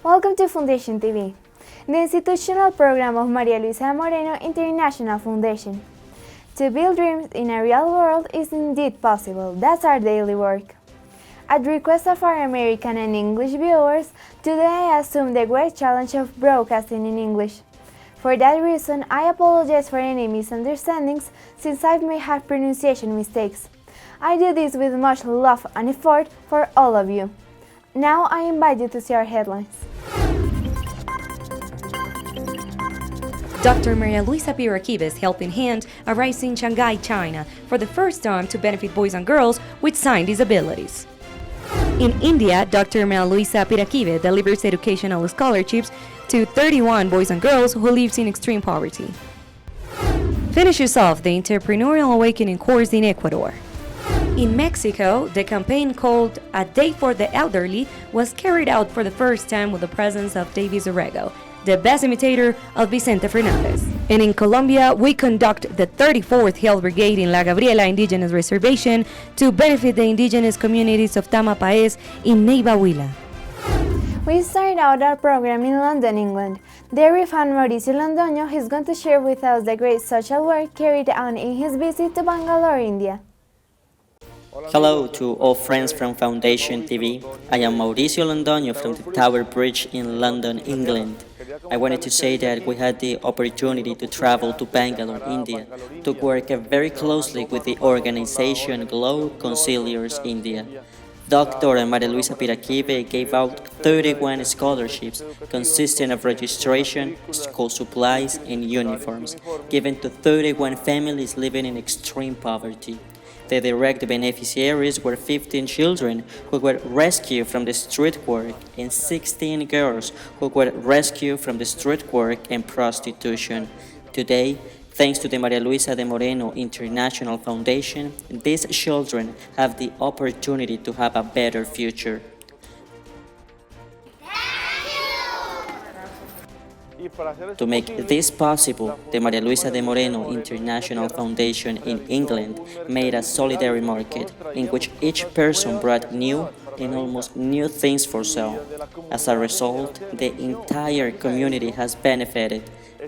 Welcome to Foundation TV, the institutional program of Maria Luisa Moreno International Foundation. To build dreams in a real world is indeed possible. That's our daily work. At the request of our American and English viewers, today I assume the great challenge of broadcasting in English. For that reason, I apologize for any misunderstandings since I may have pronunciation mistakes. I do this with much love and effort for all of you. Now I invite you to see our headlines. Dr. Maria Luisa Piraquive's helping hand arrives in Shanghai, China, for the first time to benefit boys and girls with sight disabilities. In India, Dr. Maria Luisa Piraquive delivers educational scholarships to 31 boys and girls who live in extreme poverty. Finishes off the Entrepreneurial Awakening course in Ecuador. In Mexico, the campaign called A Day for the Elderly was carried out for the first time with the presence of Davis Orrego, the best imitator of Vicente Fernandez. And in Colombia, we conduct the 34th Health Brigade in La Gabriela Indigenous Reservation to benefit the indigenous communities of Tamapaes in Neiva Huila. We started out our program in London, England. There we found Mauricio Londoño, who is going to share with us the great social work carried out in his visit to Bangalore, India. Hello to all friends from Foundation TV. I am Mauricio Londoño from the Tower Bridge in London, England. I wanted to say that we had the opportunity to travel to Bangalore, India, to work very closely with the organization Glow Conciliars India. Dr. Maria Luisa Piraquive gave out 31 scholarships consisting of registration, school supplies, and uniforms, given to 31 families living in extreme poverty. The direct beneficiaries were 15 children who were rescued from the street work and 16 girls who were rescued from the street work and prostitution. Today, thanks to the Maria Luisa de Moreno International Foundation, these children have the opportunity to have a better future. To make this possible, the Maria Luisa de Moreno International Foundation in England made a solidarity market in which each person brought new and almost new things for sale. As a result, the entire community has benefited.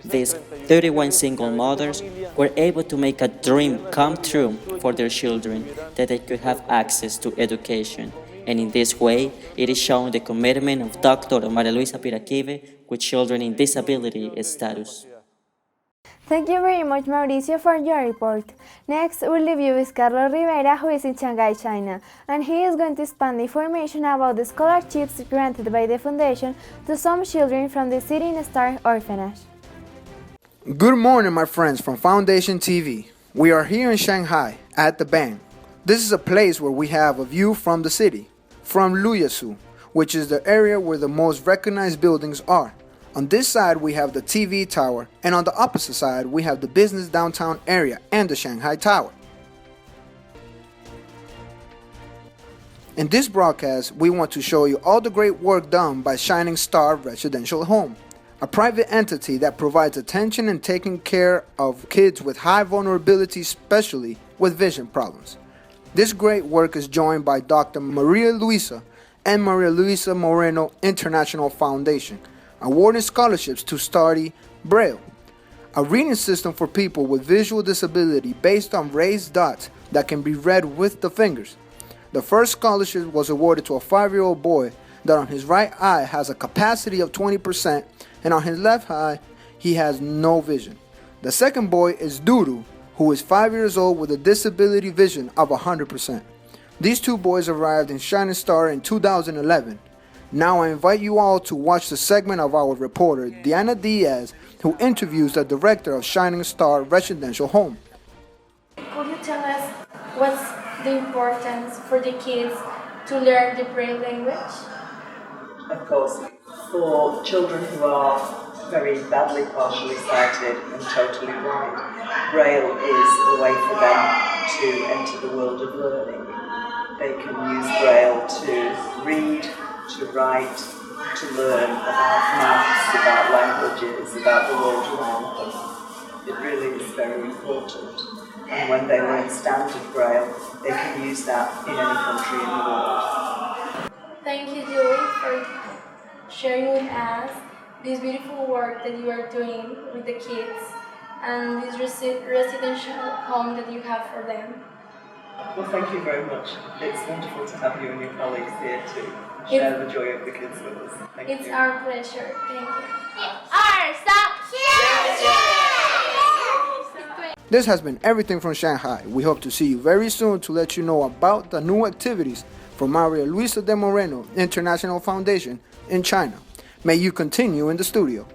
These 31 single mothers were able to make a dream come true for their children, that they could have access to education. And in this way, it is shown the commitment of Dr. Maria Luisa Piraquive with children in disability status. Thank you very much, Mauricio, for your report. Next, we'll leave you with Carlos Rivera, who is in Shanghai, China, and he is going to expand the information about the scholarships granted by the foundation to some children from the City Star Orphanage. Good morning, my friends from Foundation TV. We are here in Shanghai at the bank. This is a place where we have a view from the city, from Luisa, which is the area where the most recognized buildings are. On this side we have the TV tower, and on the opposite side we have the business downtown area and the Shanghai Tower. In this broadcast, we want to show you all the great work done by Shining Star Residential Home, a private entity that provides attention and taking care of kids with high vulnerability, especially with vision problems. This great work is joined by Dr. Maria Luisa and Maria Luisa Moreno International Foundation, awarding scholarships to study Braille, a reading system for people with visual disability based on raised dots that can be read with the fingers. The first scholarship was awarded to a 5-year-old boy that on his right eye has a capacity of 20% and on his left eye he has no vision. The second boy is Duru, who is 5 years old with a disability vision of 100%. These two boys arrived in Shining Star in 2011. Now I invite you all to watch the segment of our reporter, Diana Diaz, who interviews the director of Shining Star Residential Home. Could you tell us what's the importance for the kids to learn the Braille language? Of course, for children who are very badly partially sighted and totally blind, Braille is a way for them to enter the world of learning. They can use Braille to read, to write, to learn about maths, about languages, about the world around them. It really is very important. And when they learn standard Braille, they can use that in any country in the world. Thank you, Julie, for sharing with us this beautiful work that you are doing with the kids and this residential home that you have for them. Well, thank you very much. It's wonderful to have you and your colleagues here to share the joy of the kids with us. Thank you. It's our pleasure. Thank you. This has been everything from Shanghai. We hope to see you very soon to let you know about the new activities from Maria Luisa de Moreno International Foundation in China. May you continue in the studio.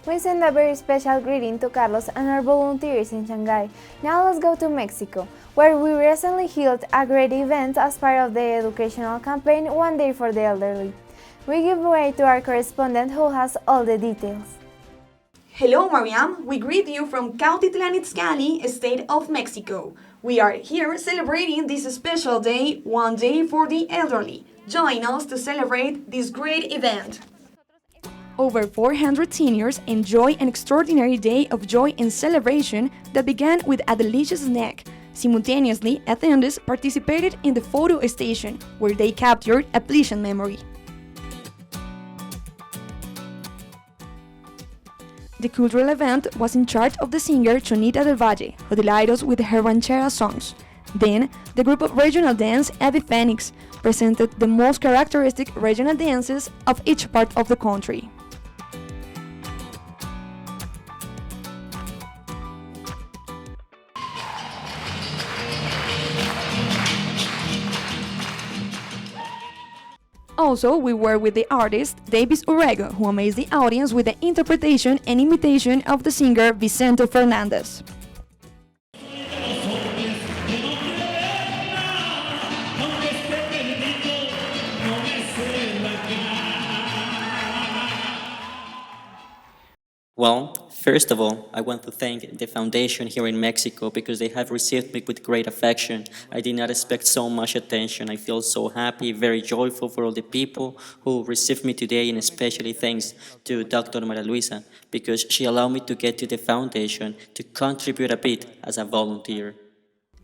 We send a very special greeting to Carlos and our volunteers in Shanghai. Now let's go to Mexico, where we recently held a great event as part of the educational campaign One Day for the Elderly. We give way to our correspondent who has all the details. Hello, Mariam. We greet you from Cuautitlán Izcalli, state of Mexico. We are here celebrating this special day, One Day for the Elderly. Join us to celebrate this great event. Over 400 seniors enjoy an extraordinary day of joy and celebration that began with a delicious snack. Simultaneously, attendees participated in the photo station, where they captured a pleasant memory. The cultural event was in charge of the singer Chonita del Valle, who delighted us with her ranchera songs. Then, the group of regional dance Ave Phoenix presented the most characteristic regional dances of each part of the country. Also, we were with the artist Davis Urrego, who amazed the audience with the interpretation and imitation of the singer Vicente Fernandez. Well, first of all, I want to thank the foundation here in Mexico because they have received me with great affection. I did not expect so much attention. I feel so happy, very joyful for all the people who received me today, and especially thanks to Dr. Maria Luisa because she allowed me to get to the foundation to contribute a bit as a volunteer.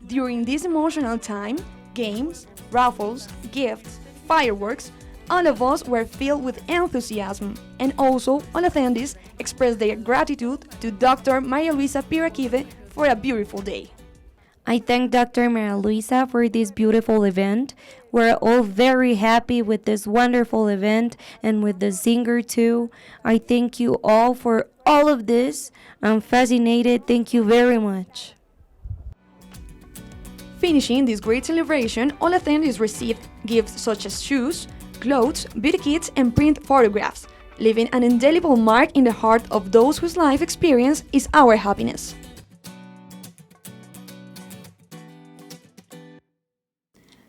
During this emotional time, games, raffles, gifts, fireworks, all of us were filled with enthusiasm, and also all attendees expressed their gratitude to Dr. Maria Luisa Piraquive for a beautiful day. I thank Dr. Maria Luisa for this beautiful event. We're all very happy with this wonderful event and with the singer too. I thank you all for all of this. I'm fascinated. Thank you very much. Finishing this great celebration, all attendees received gifts such as shoes, clothes, beauty kits, and print photographs, leaving an indelible mark in the heart of those whose life experience is our happiness.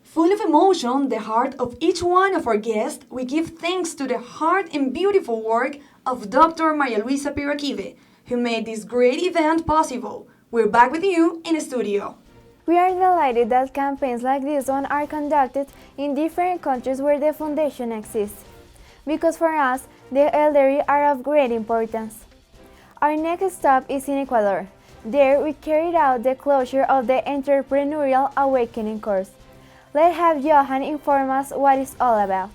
Full of emotion, the heart of each one of our guests, we give thanks to the hard and beautiful work of Dr. Maria Luisa Piraquive, who made this great event possible. We're back with you in the studio. We are delighted that campaigns like this one are conducted in different countries where the foundation exists, because for us, the elderly are of great importance. Our next stop is in Ecuador. There we carried out the closure of the Entrepreneurial Awakening course. Let's have Johan inform us what it's all about.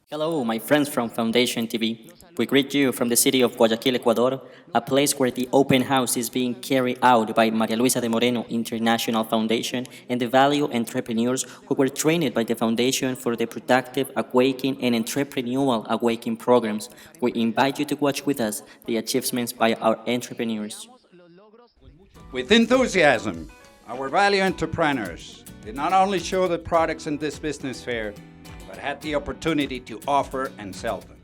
Hello, my friends from FoundationTV. We greet you from the city of Guayaquil, Ecuador, a place where the open house is being carried out by Maria Luisa de Moreno International Foundation and the value entrepreneurs who were trained by the foundation for the productive, awakening, and entrepreneurial awakening programs. We invite you to watch with us the achievements by our entrepreneurs. With enthusiasm, our value entrepreneurs did not only show the products in this business fair, but had the opportunity to offer and sell them.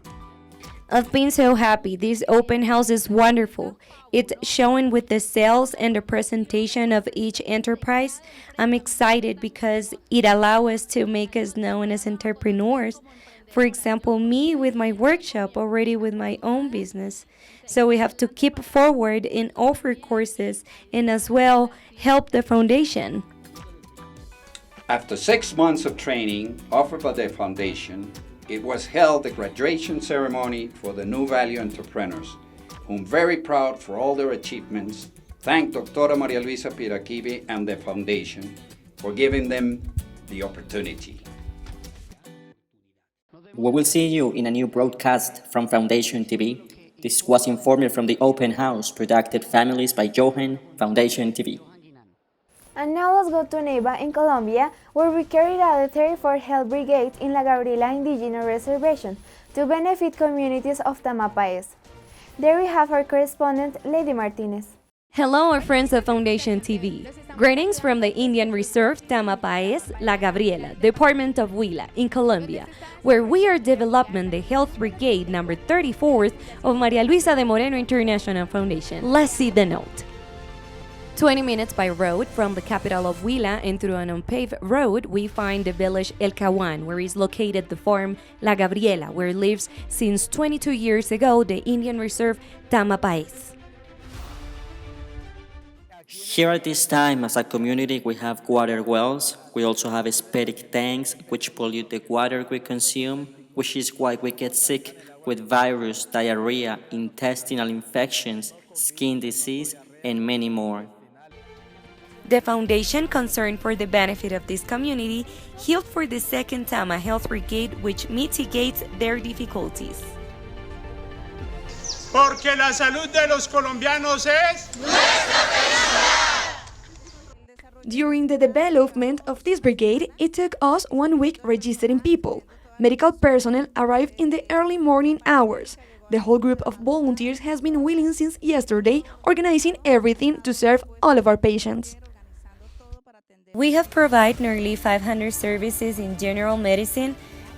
I've been so happy. This open house is wonderful. It's showing with the sales and the presentation of each enterprise. I'm excited because it allows us to make us known as entrepreneurs. For example, me with my workshop, already with my own business. So we have to keep forward and offer courses and as well help the foundation. After 6 months of training offered by the foundation, it was held the graduation ceremony for the new value entrepreneurs, whom very proud for all their achievements, thank Dr. Maria Luisa Piraquive and the foundation for giving them the opportunity. We will see you in a new broadcast from Foundation TV. This was informed from the open house produced families by Johan, Foundation TV. And now let's go to Neiva in Colombia, where we carried out the 34th Health Brigade in La Gabriela Indigenous Reservation to benefit communities of Tamapaes. There we have our correspondent, Lady Martinez. Hello, our friends of Foundation TV. Greetings from the Indian Reserve Tamapaes, La Gabriela, Department of Huila, in Colombia, where we are developing the Health Brigade number 34th of Maria Luisa de Moreno International Foundation. Let's see the note. 20 minutes by road from the capital of Huila and through an unpaved road, we find the village El Cawan, where is located the farm La Gabriela, where lives since 22 years ago the Indian Reserve Tamapaes. Here at this time, as a community, we have water wells. We also have aesthetic tanks, which pollute the water we consume, which is why we get sick with virus, diarrhea, intestinal infections, skin disease, and many more. The foundation, concerned for the benefit of this community, held for the second time a health brigade which mitigates their difficulties. Porque la salud de los colombianos es nuestra prioridad. During the development of this brigade, it took us 1 week registering people. Medical personnel arrived in the early morning hours. The whole group of volunteers has been willing since yesterday, organizing everything to serve all of our patients. We have provided nearly 500 services in general medicine,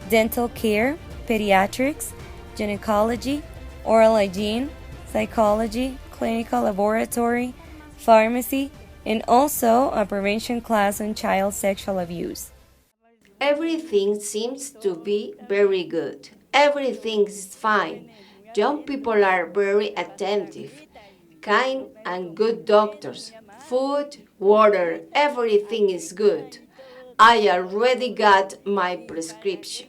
dental care, pediatrics, gynecology, oral hygiene, psychology, clinical laboratory, pharmacy, and also a prevention class on child sexual abuse. Everything seems to be very good. Everything is fine. Young people are very attentive, kind and good doctors. Food, water, everything is good. I already got my prescription.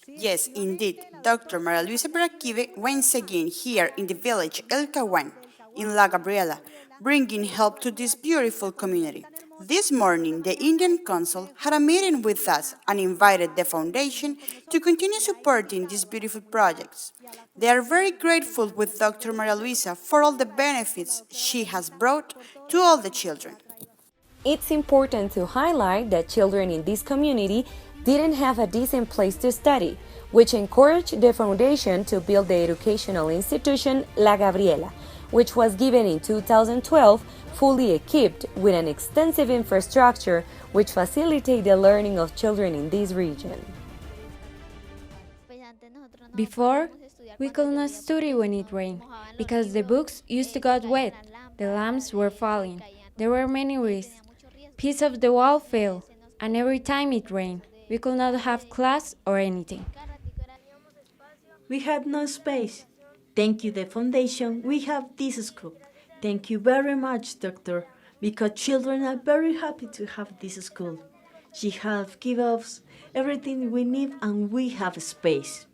Yes, indeed, Dr. Maria Luisa Braquive once again here in the village El Cawan in La Gabriela, bringing help to this beautiful community. This morning, the Indian Consul had a meeting with us and invited the foundation to continue supporting these beautiful projects. They are very grateful with Dr. Maria Luisa for all the benefits she has brought to all the children. It's important to highlight that children in this community didn't have a decent place to study, which encouraged the foundation to build the educational institution La Gabriela, which was given in 2012, fully equipped with an extensive infrastructure which facilitates the learning of children in this region. Before, we could not study when it rained, because the books used to get wet, the lamps were falling, there were many risks. Piece of the wall fell, and every time it rained, we could not have class or anything. We had no space. Thank you, the foundation, we have this school. Thank you very much, doctor, because children are very happy to have this school. She has given us everything we need and we have space.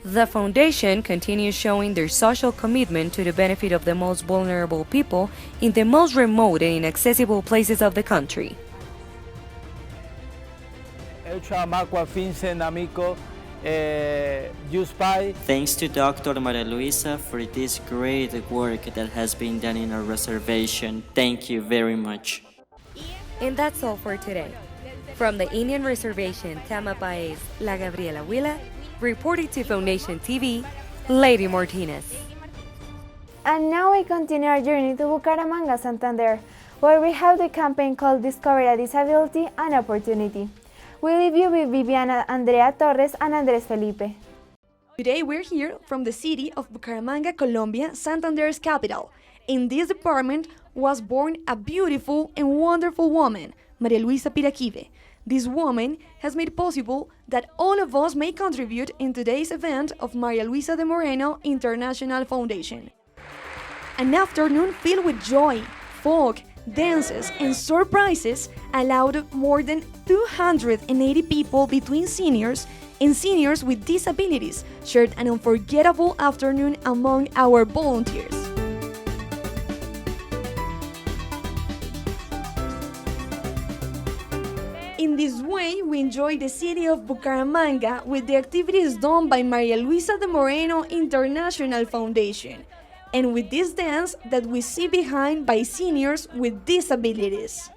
The foundation continues showing their social commitment to the benefit of the most vulnerable people in the most remote and inaccessible places of the country. Thanks to Dr. Maria Luisa for this great work that has been done in our reservation. Thank you very much. And that's all for today. From the Indian Reservation Tamapaes, La Gabriela Huila, reported to Foundation TV, Lady Martinez. And now we continue our journey to Bucaramanga, Santander, where we have the campaign called Discover a Disability and Opportunity. We leave you with Viviana, Andrea Torres, and Andres Felipe. Today we're here from the city of Bucaramanga, Colombia, Santander's capital. In this department was born a beautiful and wonderful woman, Maria Luisa Piraquive. This woman has made possible that all of us may contribute in today's event of Maria Luisa de Moreno International Foundation. An afternoon filled with joy, folk, dances, and surprises allowed more than 280 people between seniors and seniors with disabilities shared an unforgettable afternoon among our volunteers. In this way, we enjoy the city of Bucaramanga with the activities done by Maria Luisa de Moreno International Foundation, and with this dance that we see behind by seniors with disabilities.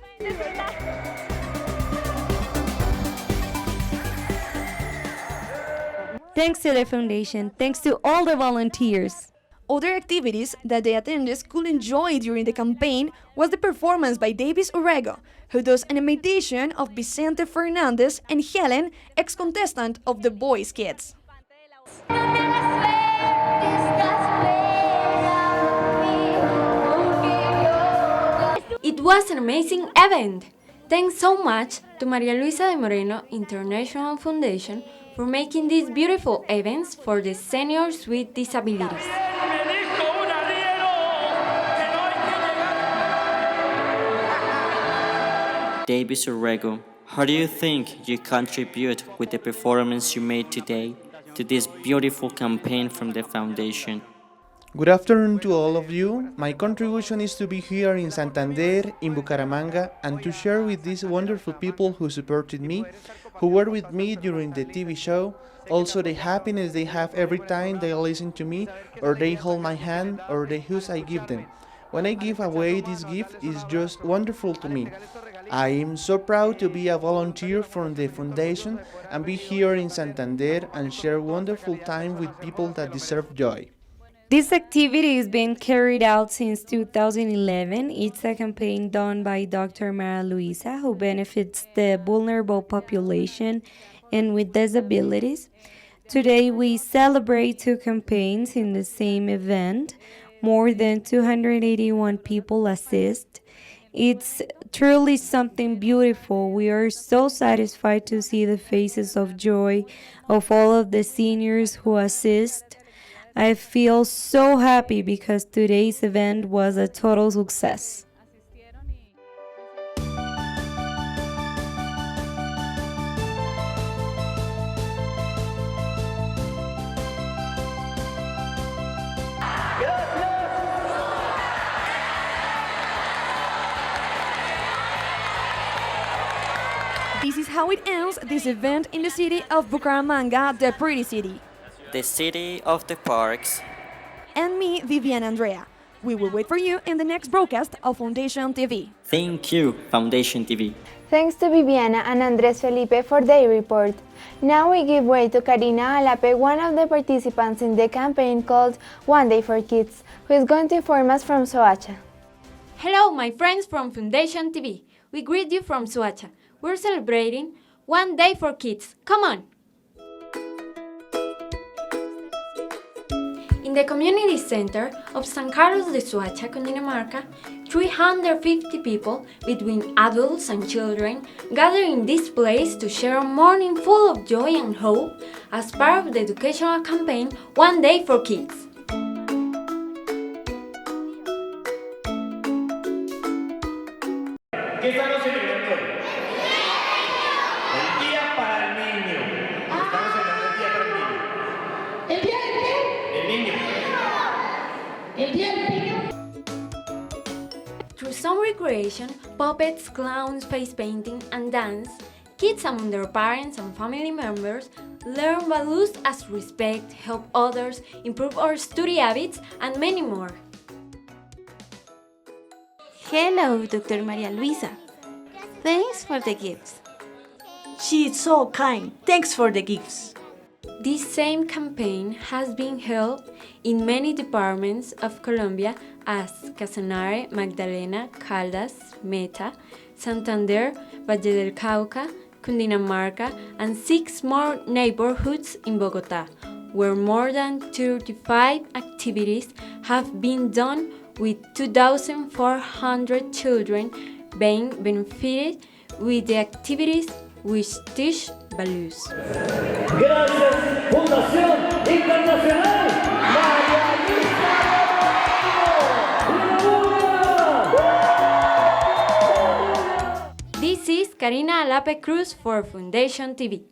Thanks to the foundation, thanks to all the volunteers. Other activities that the attendees could enjoy during the campaign was the performance by Davis Urrego, who does an imitation of Vicente Fernandez, and Helen, ex-contestant of The Voice Kids. It was an amazing event! Thanks so much to Maria Luisa de Moreno International Foundation for making these beautiful events for the seniors with disabilities. Davis Urrego, how do you think you contribute with the performance you made today to this beautiful campaign from the foundation? Good afternoon to all of you. My contribution is to be here in Santander, in Bucaramanga, and to share with these wonderful people who supported me, who were with me during the TV show, also the happiness they have every time they listen to me, or they hold my hand, or the hugs I give them. When I give away this gift, it's just wonderful to me. I am so proud to be a volunteer from the foundation and be here in Santander and share wonderful time with people that deserve joy. This activity is being carried out since 2011. It's a campaign done by Dr. Maria Luisa, who benefits the vulnerable population and with disabilities. Today we celebrate two campaigns in the same event. More than 281 people assist. It's truly something beautiful. We are so satisfied to see the faces of joy of all of the seniors who assist. I feel so happy because today's event was a total success. This is how it ends this event in the city of Bucaramanga, the pretty city. The city of the parks. And me, Vivian Andrea. We will wait for you in the next broadcast of Foundation TV. Thank you, Foundation TV. Thanks to Viviana and Andres Felipe for their report. Now we give way to Karina Alape, one of the participants in the campaign called One Day for Kids, who is going to inform us from Soacha. Hello, my friends from Foundation TV. We greet you from Soacha. We're celebrating One Day for Kids. Come on! In the community center of San Carlos de Soacha, Cundinamarca, 350 people, between adults and children, gather in this place to share a morning full of joy and hope as part of the educational campaign One Day for Kids. ¿Qué estamos celebrando hoy? El día para el niño. Estamos celebrando el día para el niño. ¿El día del qué? El niño. El día del niño. Through some recreation, puppets, clowns, face painting, and dance, kids among their parents and family members learn values as respect, help others, improve our study habits, and many more. Hello, Dr. Maria Luisa. Thanks for the gifts. She is so kind. Thanks for the gifts. This same campaign has been held in many departments of Colombia as Casanare, Magdalena, Caldas, Meta, Santander, Valle del Cauca, Cundinamarca, and 6 more neighborhoods in Bogota, where more than 35 activities have been done with 2,400 children being benefited with the activities which teach values. Gracias, Fundación Internacional María Luisa. This is Karina Alape Cruz for Foundation TV.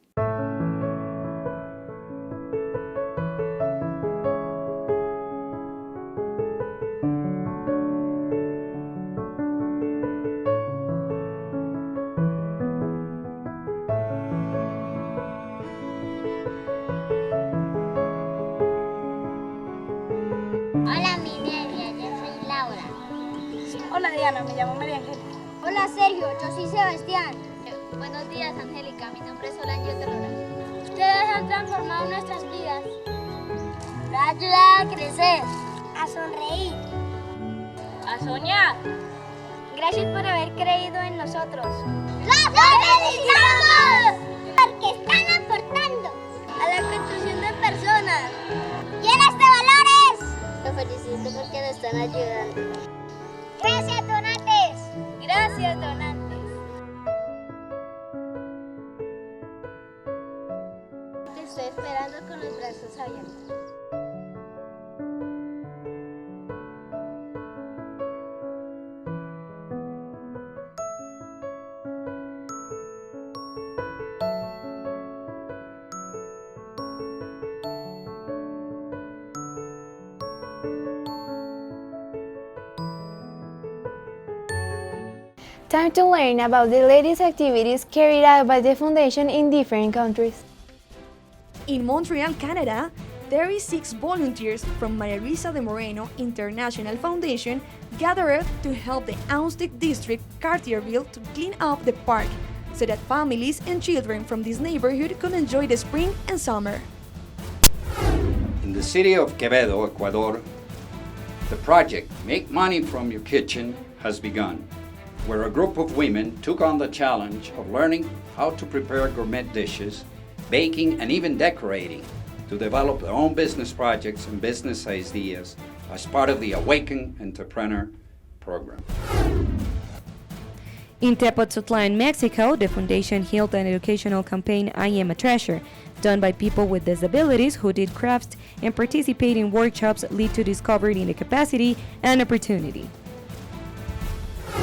mañana. Me llamo María Angélica. Hola Sergio, yo soy Sebastián. Buenos días Angélica, mi nombre es Solange Terrora. Ustedes han transformado nuestras vidas. Nos ha ayudado a crecer, a sonreír, a soñar. Gracias por haber creído en nosotros. ¡Los felicitamos! Porque están aportando a la construcción de personas llenas de valores. Los felicito porque nos están ayudando. Gracias, donantes. Gracias, donantes. Te estoy esperando con los brazos abiertos. Time to learn about the latest activities carried out by the Foundation in different countries. In Montreal, Canada, 36 volunteers from Maria Luisa de Moreno International Foundation gathered to help the Austic District, Cartierville, to clean up the park so that families and children from this neighborhood could enjoy the spring and summer. In the city of Quevedo, Ecuador, the project Make Money from Your Kitchen has begun, where a group of women took on the challenge of learning how to prepare gourmet dishes, baking, and even decorating to develop their own business projects and business ideas as part of the Awaken Entrepreneur program. In Tepoztlán, Mexico, the foundation held an educational campaign, I Am a Treasure, done by people with disabilities who did crafts and participate in workshops lead to discovering the capacity and opportunity.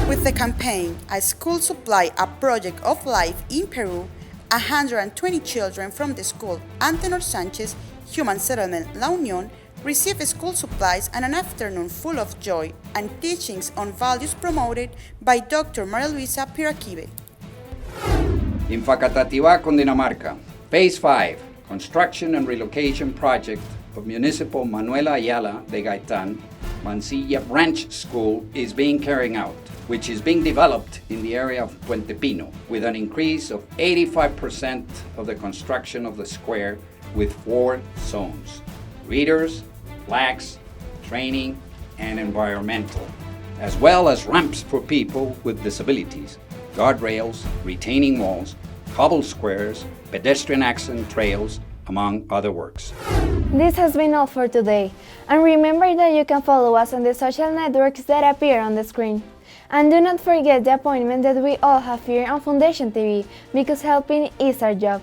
With the campaign, A School Supply, a Project of Life in Peru, 120 children from the school Antenor Sanchez Human Settlement La Unión received school supplies and an afternoon full of joy and teachings on values promoted by Dr. Maria Luisa Piraquive. In Facatativá, Cundinamarca, Phase 5, Construction and Relocation Project of Municipal Manuela Ayala de Gaitán, Mansilla Branch School is being carried out, which is being developed in the area of Puente Pino, with an increase of 85% of the construction of the square with 4 zones: readers, flags, training, and environmental, as well as ramps for people with disabilities, guardrails, retaining walls, cobble squares, pedestrian access trails, among other works. This has been all for today, and remember that you can follow us on the social networks that appear on the screen. And do not forget the appointment that we all have here on Foundation TV, because helping is our job.